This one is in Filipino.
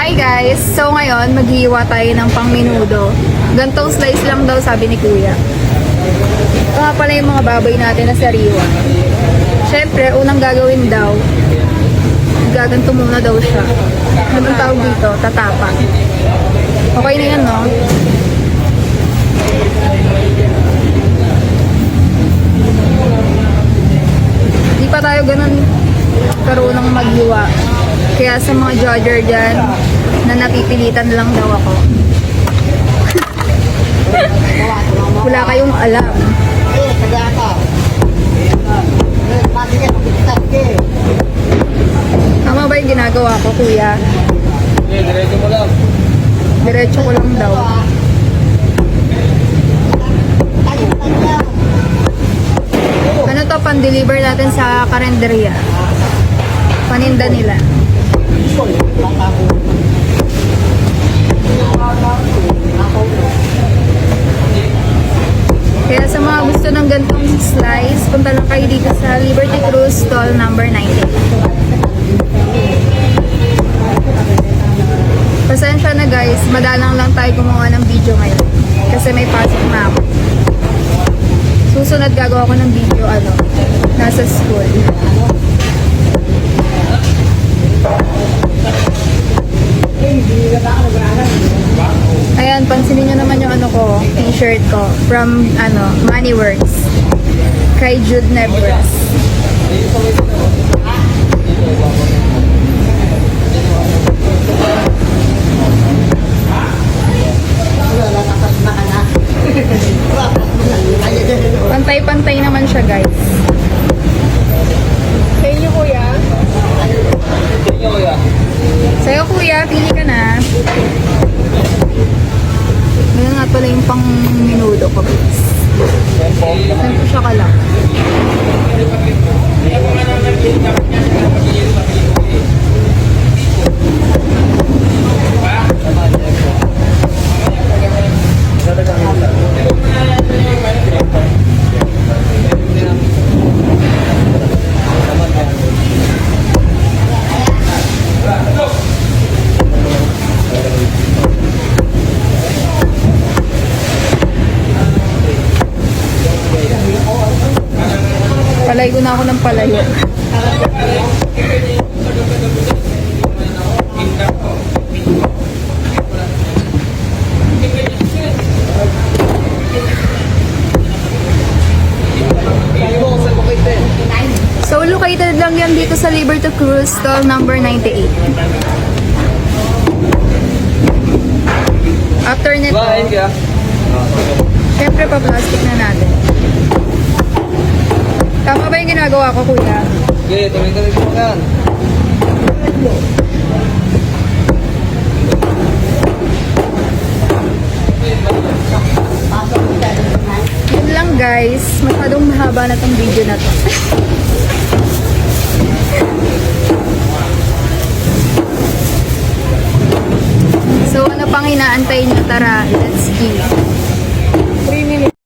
Hi guys! So ngayon, maghihiwa tayo ng pang-menudo. Gantong slice lang daw sabi ni Kuya. Ito nga pala yung mga baboy natin na sariwa. Siyempre, unang gagawin daw, gaganto muna daw siya. Ano bang tawag dito? Tatapa. Okay na yan, no? Di pa tayo ganun karunong maghiwa. Kaya sa mga judger dyan, na napipilitan lang daw ako. Wala kayong alam. Tama ba yung ginagawa ko, Kuya? Diretso mo lang. Diretso ko lang daw. Ano to, pan-deliver natin sa karenderya. Paninda nila. Kaya sa mga gusto ng gantong slice, punta lang kayo dito sa Liberty Cruise stall number 90. Pasensya na guys, madalang lang tayo gumawa ng video ngayon. Kasi may pasok na ako. Susunod gagawa ko ng video, nasa school. Ayan, pansinin nyo naman yung t-shirt ko from Moneyworks kay Jude Nebras. Pantay-pantay naman siya, guys. Sa inyo, Kuya? Tingnan ko yan. Sa'yo, Kuya, pili ka na. Ngayon nga pala yung pang minudo ko, guys. Saan ko siya kalak? Palay ko na ako ng palayo. So, located lang yan dito sa Liberty Cruise stall number 98. After nito, Bahay ka. syempre pa-plastic na natin. Tama ba yung ginagawa ko, Kuya? Okay, tuloy-tuloy mo yan. Yun lang guys, masyadong mahaba na tong video na to. So ano pang inaantay nyo? Tara, let's eat.